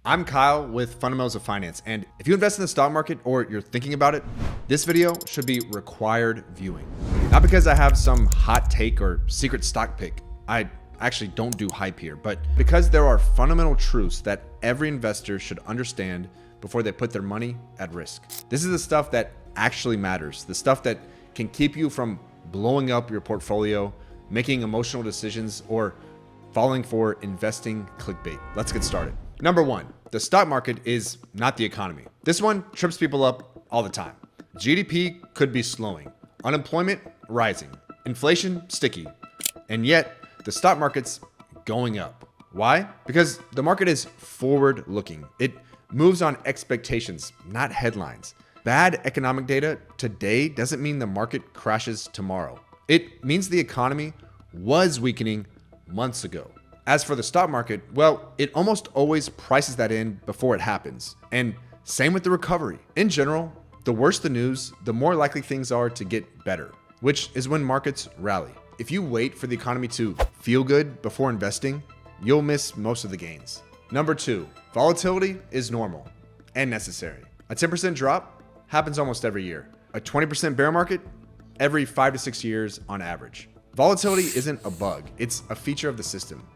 I'm Kyle with Fundamentals of Finance, and if you invest in the stock market or you're thinking about it, this video should be required viewing. Not because I have some hot take or secret stock pick. I actually don't do hype here, but because there are fundamental truths that every investor should understand before they put their money at risk. This is the stuff that actually matters, the stuff that can keep you from blowing up your portfolio, making emotional decisions, or falling for investing clickbait. Let's get started. Number one, the stock market is not the economy. This one trips people up all the time. GDP could be slowing, unemployment rising, inflation sticky, and yet the stock market's going up. Why? Because the market is forward looking. It moves on expectations, not headlines. Bad economic data today doesn't mean the market crashes tomorrow. It means the economy was weakening months ago. As for the stock market, well, it almost always prices that in before it happens. And same with the recovery. In general, the worse the news, the more likely things are to get better, which is when markets rally. If you wait for the economy to feel good before investing, you'll miss most of the gains. Number two, volatility is normal and necessary. A 10% drop happens almost every year. A 20% bear market every 5 to 6 years on average. Volatility isn't a bug, it's a feature of the system.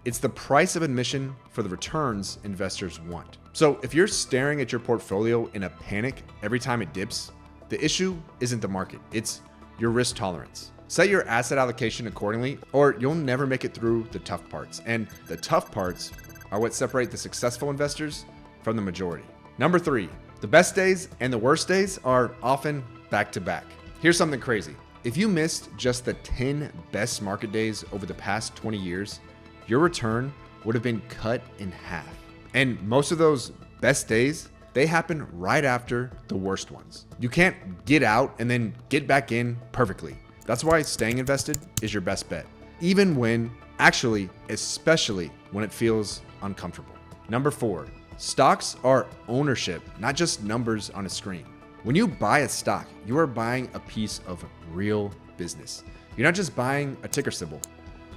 It's the price of admission for the returns investors want. So if you're staring at your portfolio in a panic every time it dips, the issue isn't the market, it's your risk tolerance. Set your asset allocation accordingly, or you'll never make it through the tough parts. And the tough parts are what separate the successful investors from the majority. Number three, the best days and the worst days are often back to back. Here's something crazy. If you missed just the 10 best market days over the past 20 years, your return would have been cut in half. And most of those best days, they happen right after the worst ones. You can't get out and then get back in perfectly. That's why staying invested is your best bet. Even when, actually, especially when it feels uncomfortable. Number four, stocks are ownership, not just numbers on a screen. When you buy a stock, you are buying a piece of real business. You're not just buying a ticker symbol.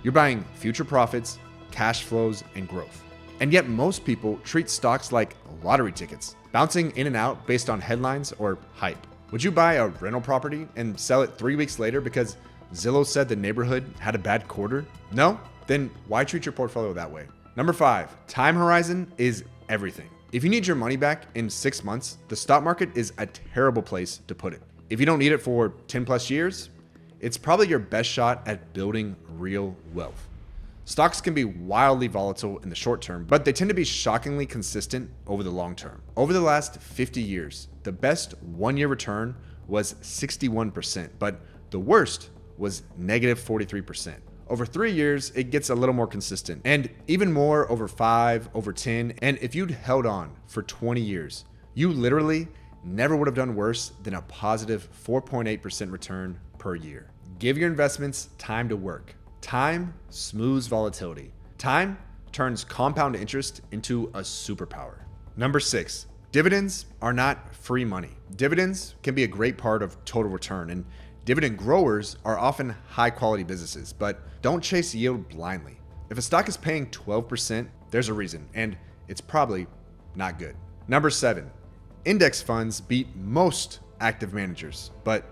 You're buying future profits, cash flows, and growth. And yet most people treat stocks like lottery tickets, bouncing in and out based on headlines or hype. Would you buy a rental property and sell it 3 weeks later because Zillow said the neighborhood had a bad quarter? No? Then why treat your portfolio that way? Number five, time horizon is everything. If you need your money back in 6 months, the stock market is a terrible place to put it. If you don't need it for 10 plus years, it's probably your best shot at building real wealth. Stocks can be wildly volatile in the short term, but they tend to be shockingly consistent over the long term. Over the last 50 years, the best 1 year return was 61%, but the worst was negative 43%. Over 3 years, it gets a little more consistent, and even more over 5, over 10, and if you'd held on for 20 years, you literally never would have done worse than a positive 4.8% return per year. Give your investments time to work. Time smooths volatility. Time turns compound interest into a superpower. Number six, dividends are not free money. Dividends can be a great part of total return, and dividend growers are often high quality businesses, but don't chase yield blindly. If a stock is paying 12%, there's a reason, and it's probably not good. Number seven, index funds beat most active managers, but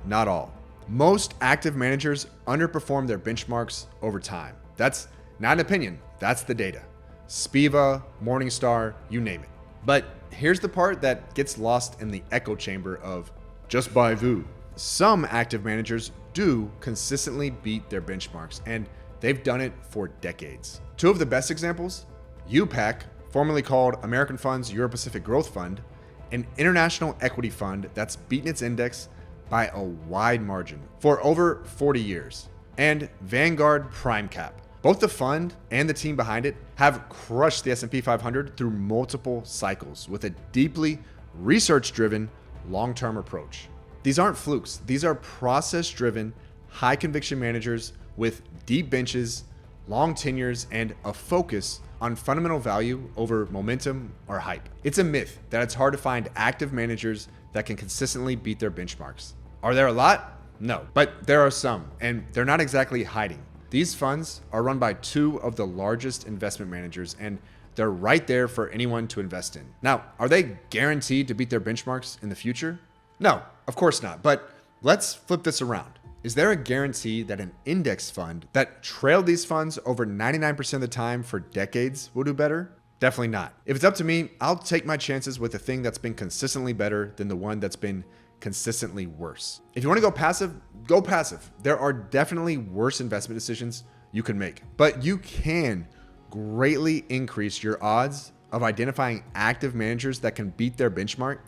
not all. Most active managers underperform their benchmarks over time. That's not an opinion, that's the data. Spiva, Morningstar, you name it. But here's the part that gets lost in the echo chamber of just buy VU. Some active managers do consistently beat their benchmarks, and they've done it for decades. Two of the best examples, UPAC, formerly called American Funds Euro-Pacific Growth Fund, an international equity fund that's beaten its index by a wide margin for over 40 years, and Vanguard Prime Cap. Both the fund and the team behind it have crushed the S&P 500 through multiple cycles with a deeply research-driven long-term approach. These aren't flukes. These are process-driven, high-conviction managers with deep benches, long tenures, and a focus on fundamental value over momentum or hype. It's a myth that it's hard to find active managers that can consistently beat their benchmarks. Are there a lot? No, but there are some, and they're not exactly hiding. These funds are run by two of the largest investment managers, and They're right there for anyone to invest in. Now, are they guaranteed to beat their benchmarks in the future? No, of course not. But let's flip this around. Is there a guarantee that an index fund that trailed these funds over 99% of the time for decades will do better? Definitely not. If it's up to me, I'll take my chances with the thing that's been consistently better than the one that's been consistently worse. If you want to go passive, go passive. There are definitely worse investment decisions you can make, but you can greatly increase your odds of identifying active managers that can beat their benchmark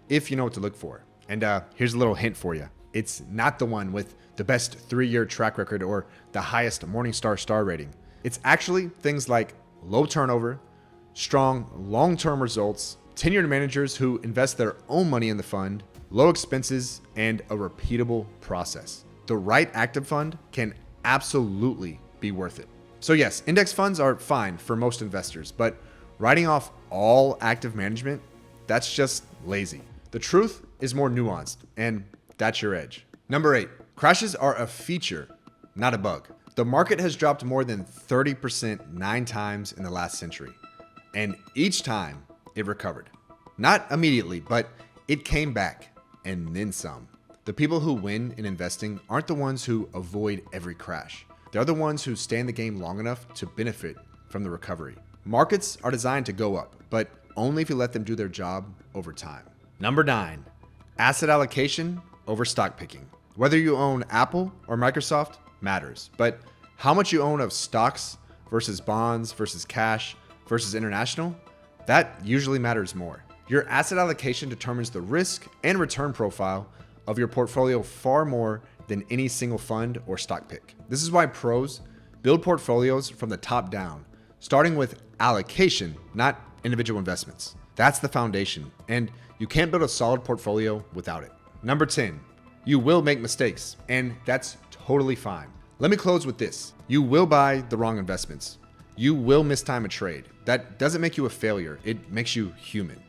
if you know what to look for. And here's a little hint for you. It's not the one with the best 3-year track record or the highest Morningstar star rating. It's actually things like low turnover, strong long-term results, tenured managers who invest their own money in the fund, low expenses, and a repeatable process. The right active fund can absolutely be worth it. So yes, index funds are fine for most investors, but writing off all active management, that's just lazy. The truth is more nuanced, and that's your edge. Number 8, crashes are a feature, not a bug. The market has dropped more than 30% 9 times in the last century, and each time it recovered. Not immediately, but it came back, and then some. The people who win in investing aren't the ones who avoid every crash. They're the ones who stay in the game long enough to benefit from the recovery. Markets are designed to go up, but only if you let them do their job over time. Number 9, asset allocation over stock picking. Whether you own Apple or Microsoft matters, but how much you own of stocks versus bonds versus cash versus international, that usually matters more. Your asset allocation determines the risk and return profile of your portfolio far more than any single fund or stock pick. This is why pros build portfolios from the top down, starting with allocation, not individual investments. That's the foundation, and you can't build a solid portfolio without it. Number 10, you will make mistakes, and that's totally fine. Let me close with this. You will buy the wrong investments. You will mistime a trade. That doesn't make you a failure. It makes you human.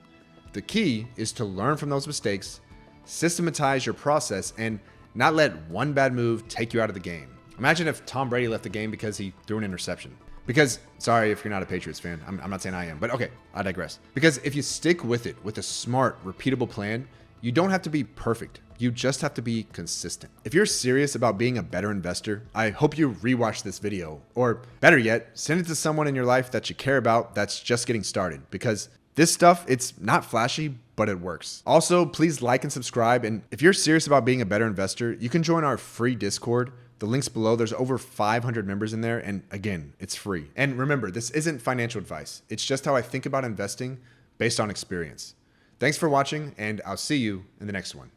The key is to learn from those mistakes, systematize your process, and not let one bad move take you out of the game. Imagine if Tom Brady left the game because he threw an interception. Because, sorry if you're not a Patriots fan, I'm not saying I am, but okay, I digress. Because if you stick with it with a smart, repeatable plan, you don't have to be perfect. You just have to be consistent. If you're serious about being a better investor, I hope you rewatch this video, or better yet, send it to someone in your life that you care about that's just getting started, because this stuff, it's not flashy, but it works. Also, please like and subscribe. And if you're serious about being a better investor, you can join our free Discord. The link's below. There's over 500 members in there. And again, it's free. And remember, this isn't financial advice. It's just how I think about investing based on experience. Thanks for watching, and I'll see you in the next one.